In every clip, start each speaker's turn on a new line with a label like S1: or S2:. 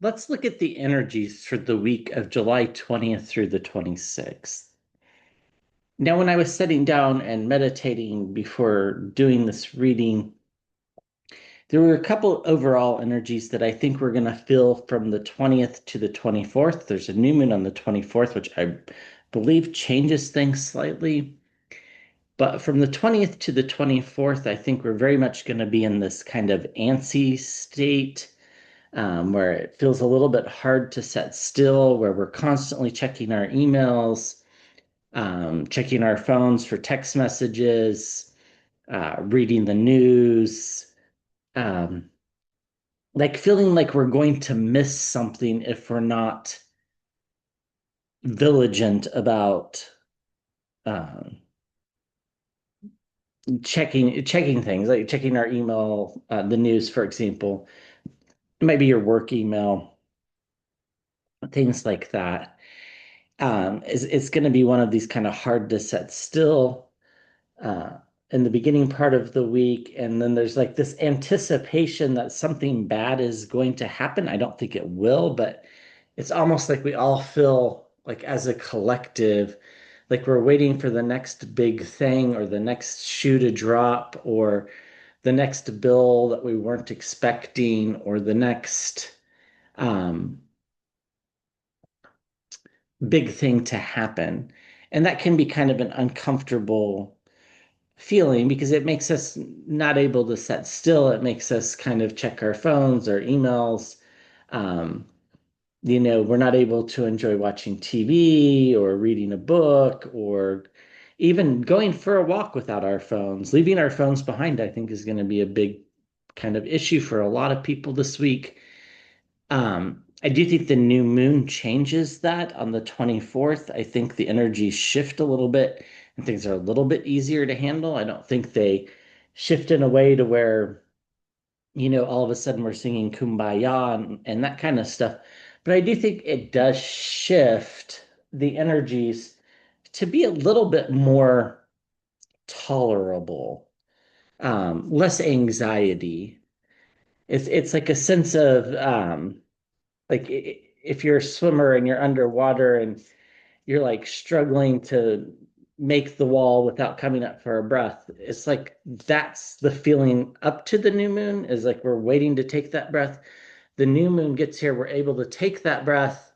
S1: Let's look at the energies for the week of July 20th through the 26th. Now, when I was sitting down and meditating before doing this reading, there were a couple overall energies that I think we're going to feel from the 20th to the 24th. There's a new moon on the 24th, which I believe changes things slightly. But from the 20th to the 24th, I think we're very much going to be in this kind of ANCY state where it feels a little bit hard to set still, where we're constantly checking our emails, checking our phones for text messages, reading the news, um, like feeling like we're going to miss something if we're not vigilant about um, checking things, like checking our email, the news, for example. It might be your work email, things like that. It's going to be one of these kind of hard to set still uh, in the beginning part of the week. And then there's like this anticipation that something bad is going to happen. I don't think it will, but it's almost like we all feel like as a collective, like we're waiting for the next big thing or the next shoe to drop or the next bill that we weren't expecting or the next um, big thing to happen. And that can be kind of an uncomfortable feeling because it makes us not able to set still. It makes us kind of check our phones or emails. Um, we're not able to enjoy watching TV or reading a book or even going for a walk without our phones. Leaving our phones behind, I think, is going to be a big kind of issue for a lot of people this week. I do think the new moon changes that on the 24th. I think the energies shift a little bit and things are a little bit easier to handle. I don't think they shift in a way to where, all of a sudden we're singing Kumbaya and that kind of stuff. But I do think it does shift the energies to be a little bit more tolerable, less anxiety. It's like a sense of like if you're a swimmer and you're underwater and you're like struggling to make the wall without coming up for a breath, it's like that's the feeling up to the new moon is like we're waiting to take that breath. The new moon gets here, we're able to take that breath,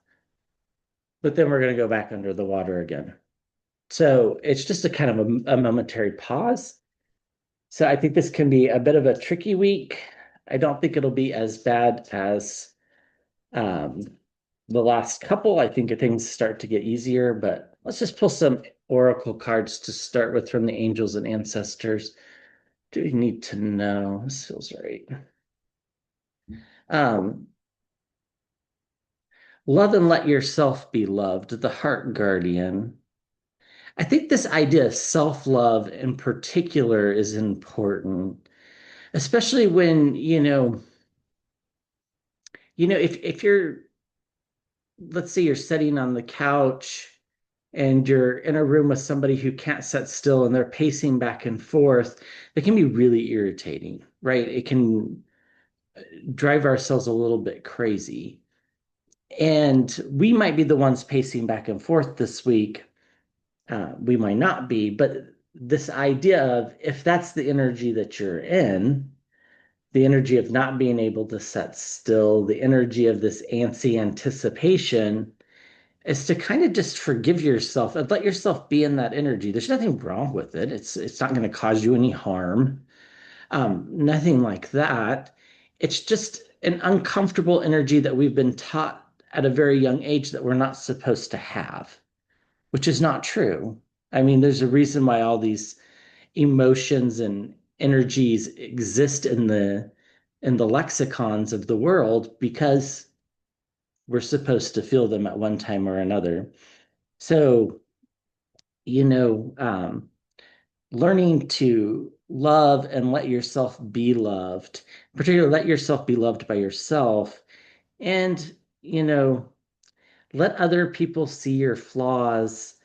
S1: but then we're going to go back under the water again. So it's just a kind of a momentary pause. So I think this can be a bit of a tricky week. I don't think it'll be as bad as um, the last couple. I think things start to get easier, but let's just pull some oracle cards to start with from the angels and ancestors. Do we need to know? This feels right. Um, Love and let yourself be loved, the heart guardian. I think this idea of self-love in particular is important, especially when, if you're, let's say you're sitting on the couch and you're in a room with somebody who can't sit still and they're pacing back and forth, they can be really irritating, right? It can drive ourselves a little bit crazy. And we might be the ones pacing back and forth this week. We might not be, but this idea of if that's the energy that you're in, the energy of not being able to sit still, the energy of this antsy anticipation, is to kind of just forgive yourself and let yourself be in that energy. There's nothing wrong with it. It's not going to cause you any harm. Nothing like that. It's just an uncomfortable energy that we've been taught at a very young age that we're not supposed to have, which is not true. I mean, there's a reason why all these emotions and energies exist in the lexicons of the world because we're supposed to feel them at one time or another. So, you know, um, learning to love and let yourself be loved, particularly let yourself be loved by yourself, and, you know, let other people see your flaws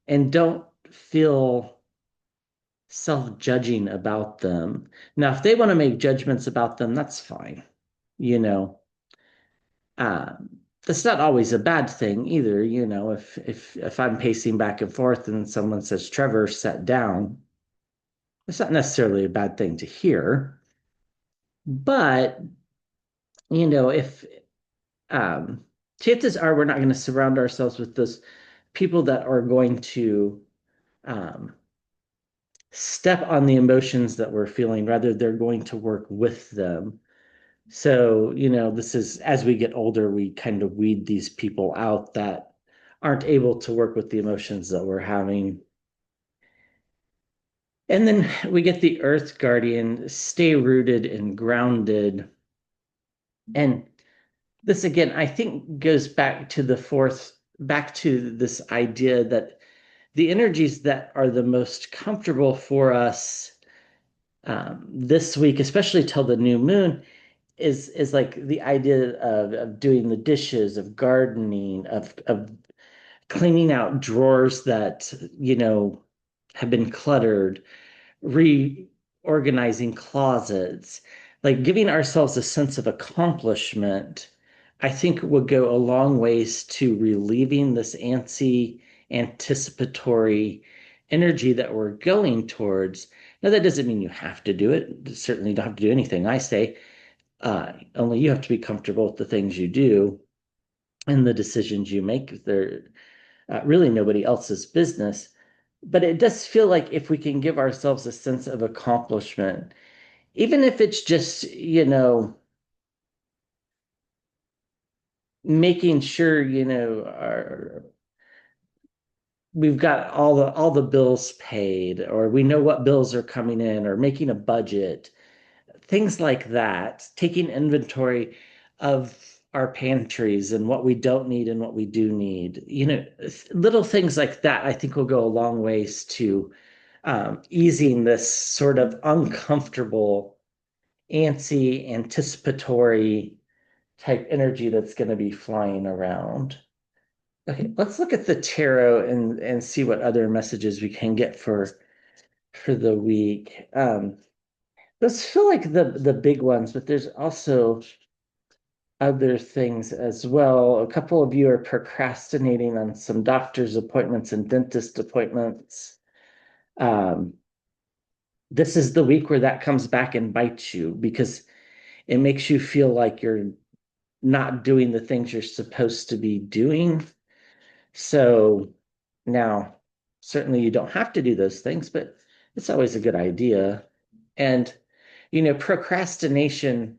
S1: and don't feel self-judging about them. Now, if they want to make judgments about them, that's fine. You know, That's not always a bad thing either. If I'm pacing back and forth and someone says, Trevor, sit down, it's not necessarily a bad thing to hear. But, if um, chances are we're not going to surround ourselves with those people that are going to um, step on the emotions that we're feeling, rather they're going to work with them. So, this is as we get older, we kind of weed these people out that aren't able to work with the emotions that we're having. And then we get the Earth Guardian, stay rooted and grounded. And this again, I think goes back to back to this idea that the energies that are the most comfortable for us this week, especially till the new moon, is like the idea of doing the dishes, of gardening, of cleaning out drawers that, have been cluttered, reorganizing closets, like giving ourselves a sense of accomplishment, I think would go a long ways to relieving this antsy, anticipatory energy that we're going towards. Now, that doesn't mean you have to do it. Certainly, you don't have to do anything I say. Only you have to be comfortable with the things you do and the decisions you make. They're really nobody else's business. But it does feel like if we can give ourselves a sense of accomplishment, even if it's just, making sure, we've got all the bills paid, or we know what bills are coming in, or making a budget, things like that, taking inventory of our pantries and what we don't need and what we do need. Little things like that, I think will go a long ways to easing this sort of uncomfortable, antsy, anticipatory type energy that's going to be flying around. Okay, let's look at the tarot and see what other messages we can get for the week. Those feel like the big ones, but there's also other things as well. A couple of you are procrastinating on some doctor's appointments and dentist appointments. Um, this is the week where that comes back and bites you because it makes you feel like you're not doing the things you're supposed to be doing. So now, certainly you don't have to do those things, but it's always a good idea. And, procrastination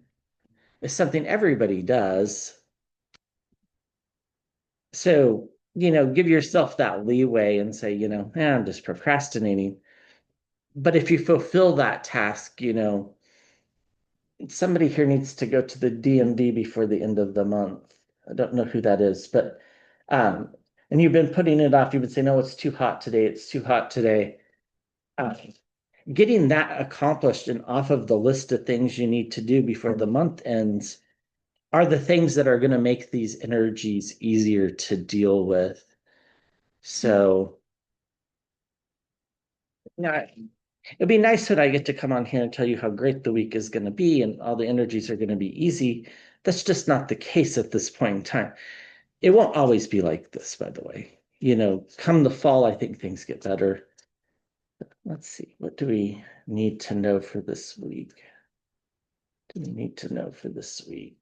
S1: is something everybody does. So, give yourself that leeway and say, I'm just procrastinating. But if you fulfill that task, somebody here needs to go to the DMV before the end of the month. I don't know who that is, but um, and you've been putting it off. You've been saying, "No, it's too hot today. It's too hot today." Uh, Getting that accomplished and off of the list of things you need to do before the month ends are the things that are going to make these energies easier to deal with. So, yeah, it'd be nice when I get to come on here and tell you how great the week is going to be and all the energies are going to be easy. That's just not the case at this point in time. It won't always be like this, by the way. Come the fall, I think things get better. Let's see, what do we need to know for this week? Do we need to know for this week?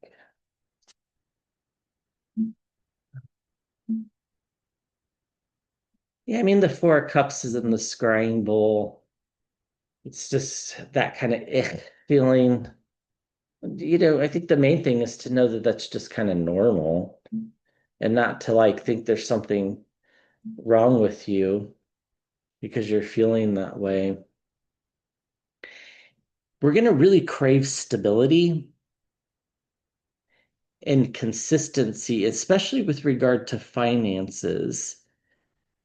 S1: Yeah, I mean, the Four of Cups is in the scrying bowl. It's just that kind of feeling. I think the main thing is to know that that's just kind of normal and not to like think there's something wrong with you because you're feeling that way. We're going to really crave stability and consistency, especially with regard to finances.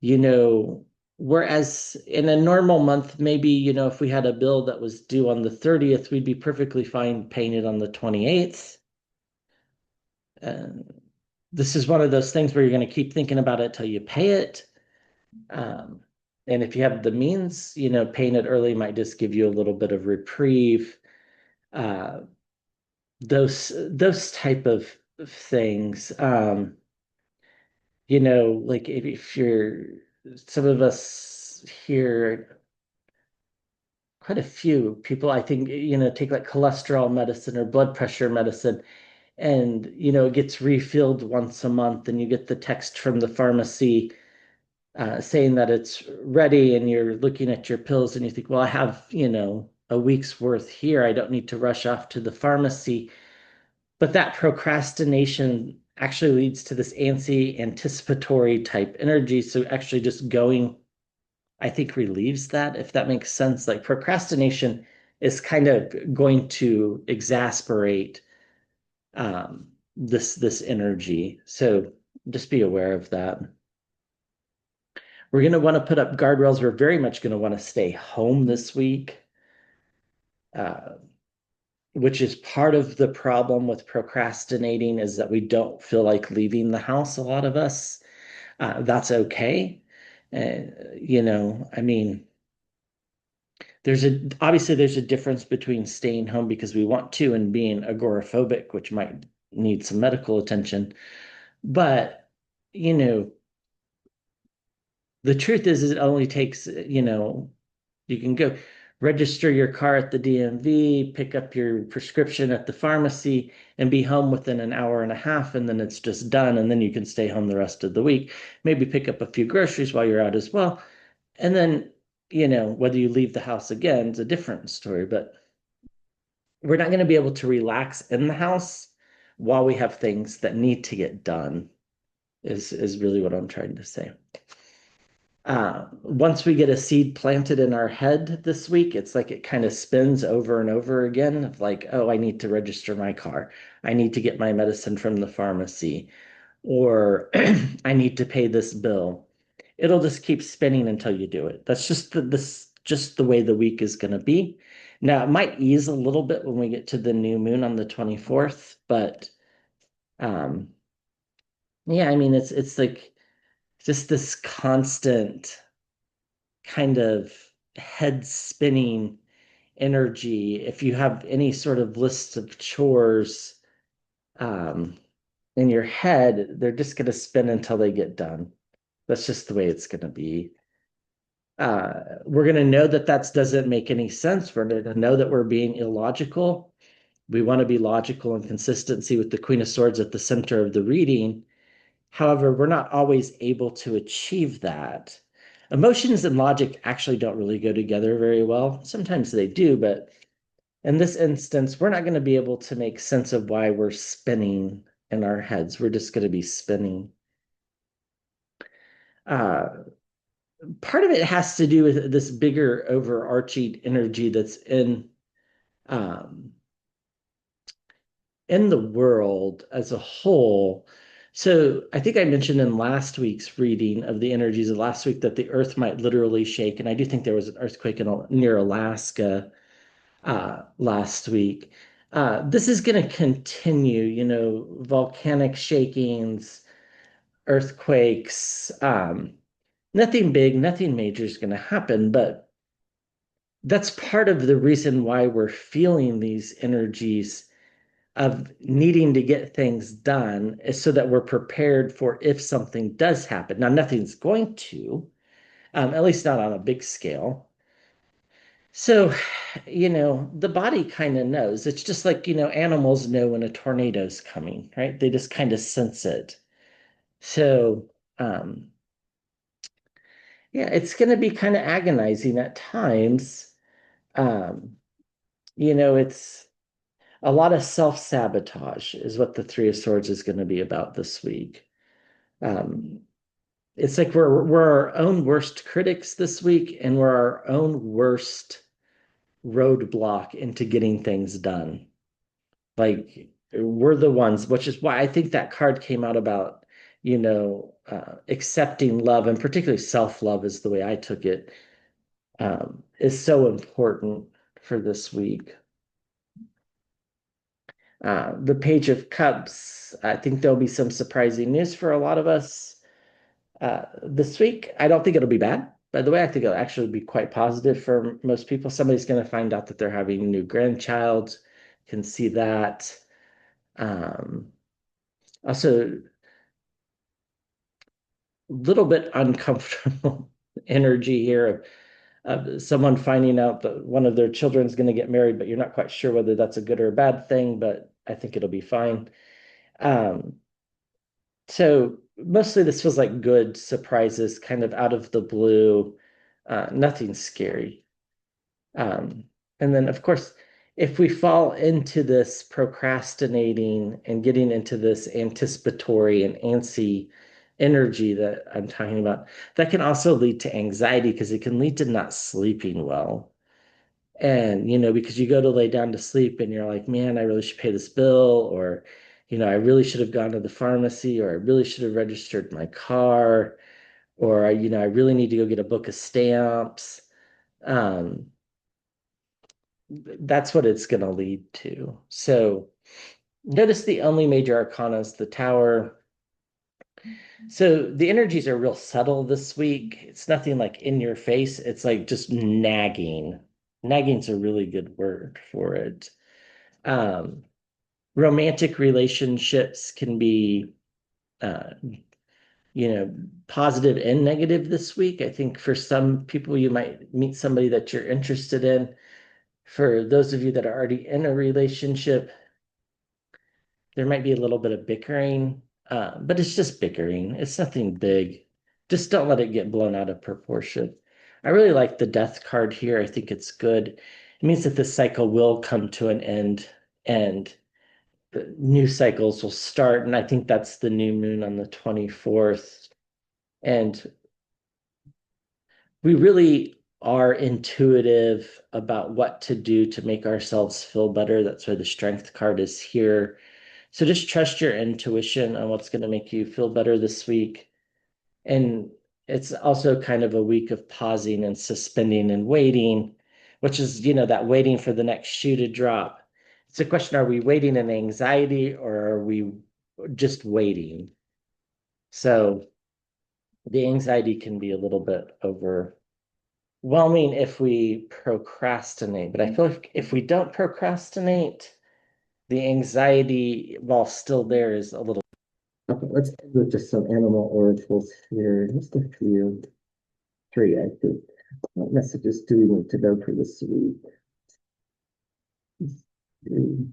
S1: You know, Whereas in a normal month, maybe, if we had a bill that was due on the 30th, we'd be perfectly fine paying it on the 28th. And this is one of those things where you're going to keep thinking about it till you pay it. Um, and if you have the means, paying it early might just give you a little bit of reprieve. Uh, those type of things. Like if you're some of us here, quite a few people, I think, take like cholesterol medicine or blood pressure medicine, and it gets refilled once a month, and you get the text from the pharmacy saying that it's ready, and you're looking at your pills and you think, well, I have, a week's worth here. I don't need to rush off to the pharmacy. But that procrastination actually leads to this antsy, anticipatory type energy. So actually just going, I think, relieves that, if that makes sense. Like procrastination is kind of going to exasperate this energy. So just be aware of that. We're going to want to put up guardrails. We're very much going to want to stay home this week, uh, which is part of the problem with procrastinating is that we don't feel like leaving the house, a lot of us. That's okay. I mean, there's a difference between staying home because we want to and being agoraphobic, which might need some medical attention. But, you know, the truth is it only takes, you can go register your car at the DMV, pick up your prescription at the pharmacy, and be home within an hour and a half, and then it's just done. And then you can stay home the rest of the week. Maybe pick up a few groceries while you're out as well. And then, whether you leave the house again is a different story, but we're not going to be able to relax in the house while we have things that need to get done, is really what I'm trying to say. Once we get a seed planted in our head this week, it's like it kind of spins over and over again of like, oh, I need to register my car. I need to get my medicine from the pharmacy, or I need to pay this bill. It'll just keep spinning until you do it. That's just the way the week is going to be. Now, it might ease a little bit when we get to the new moon on the 24th, but um, yeah, I mean, it's like just this constant kind of head spinning energy. If you have any sort of list of chores um, in your head, they're just going to spin until they get done. That's just the way it's going to be. We're going to know that that doesn't make any sense. We're going to know that we're being illogical. We want to be logical and consistency with the Queen of Swords at the center of the reading. However, we're not always able to achieve that. Emotions and logic actually don't really go together very well. Sometimes they do, but in this instance, we're not going to be able to make sense of why we're spinning in our heads. We're just going to be spinning. Uh, Part of it has to do with this bigger overarching energy that's um, in the world as a whole. So I think I mentioned in last week's reading of the energies of last week that the earth might literally shake. And I do think there was an earthquake near Alaska last week. This is going to continue, volcanic shakings, earthquakes. Nothing big, nothing major is going to happen, but that's part of the reason why we're feeling these energies of needing to get things done is so that we're prepared for if something does happen. Now, nothing's going to, at least not on a big scale. So, the body kind of knows. It's just like, animals know when a tornado's coming, right? They just kind of sense it. So, um, yeah, it's going to be kind of agonizing at times. Um, it's a lot of self-sabotage is what the Three of Swords is going to be about this week. Um, it's like we're our own worst critics this week, and we're our own worst roadblock into getting things done. Like we're the ones, which is why I think that card came out about, accepting love, and particularly self-love is the way I took it, is so important for this week. The Page of Cups, I think there'll be some surprising news for a lot of us this week. I don't think it'll be bad. By the way, I think it'll actually be quite positive for most people. Somebody's going to find out that they're having a new grandchild, can see that. Um, Also, a little bit uncomfortable energy here of someone finding out that one of their children's going to get married, but you're not quite sure whether that's a good or a bad thing, but I think it'll be fine. Um, so mostly this feels like good surprises, kind of out of the blue, nothing scary. Um, and then, of course, if we fall into this procrastinating and getting into this anticipatory and antsy energy that I'm talking about, that can also lead to anxiety because it can lead to not sleeping well. And, because you go to lay down to sleep and you're like, man, I really should pay this bill, or, I really should have gone to the pharmacy, or I really should have registered my car, or, I really need to go get a book of stamps. Um, that's what it's going to lead to. So notice the only major arcana is the Tower. So the energies are real subtle this week. It's nothing like in your face. It's like just nagging. Nagging's a really good word for it. Um, Romantic relationships can be, uh, positive and negative this week. I think for some people, you might meet somebody that you're interested in. For those of you that are already in a relationship, there might be a little bit of bickering, but it's just bickering. It's nothing big. Just don't let it get blown out of proportion. I really like the death card here. I think it's good. It means that this cycle will come to an end and the new cycles will start. And I think that's the new moon on the 24th. And we really are intuitive about what to do to make ourselves feel better. That's why the strength card is here. So just trust your intuition on what's going to make you feel better this week. And it's also kind of a week of pausing and suspending and waiting, which is, that waiting for the next shoe to drop. It's a question, are we waiting in anxiety or are we just waiting? So the anxiety can be a little bit overwhelming if we procrastinate. But I feel like if we don't procrastinate, the anxiety, while still there, is a little. Okay, let's end with just some animal oracles here. Just a few. Three, I think. What messages do we need to know for this week? Three.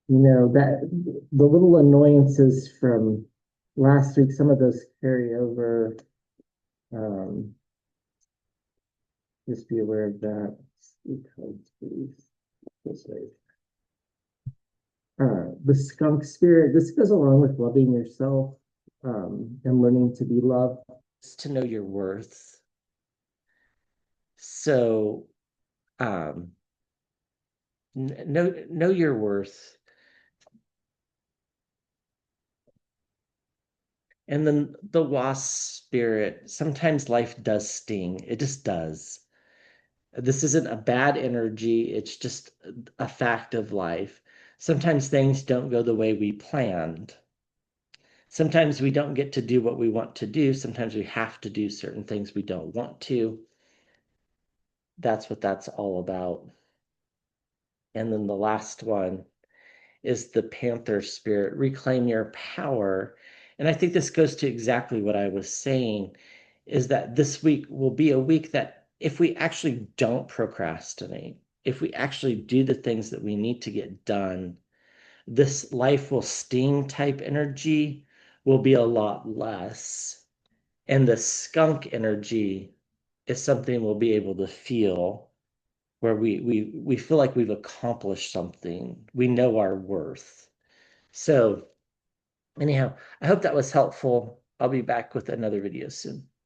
S1: That the little annoyances from last week, some of those carry over. Um, just be aware of that. Codes, please. This way. The skunk spirit, this goes along with loving yourself, and learning to be loved. It's to know your worth. So, know your worth. And then the wasp spirit, sometimes life does sting. It just does. This isn't a bad energy, it's just a fact of life. Sometimes things don't go the way we planned. Sometimes we don't get to do what we want to do. Sometimes we have to do certain things we don't want to. That's what that's all about. And then the last one is the panther spirit, reclaim your power. And I think this goes to exactly what I was saying, is that this week will be a week that if we actually don't procrastinate, if we actually do the things that we need to get done, this life will sting type energy will be a lot less. And the skunk energy is something we'll be able to feel, where we feel like we've accomplished something. We know our worth. So anyhow, I hope that was helpful. I'll be back with another video soon.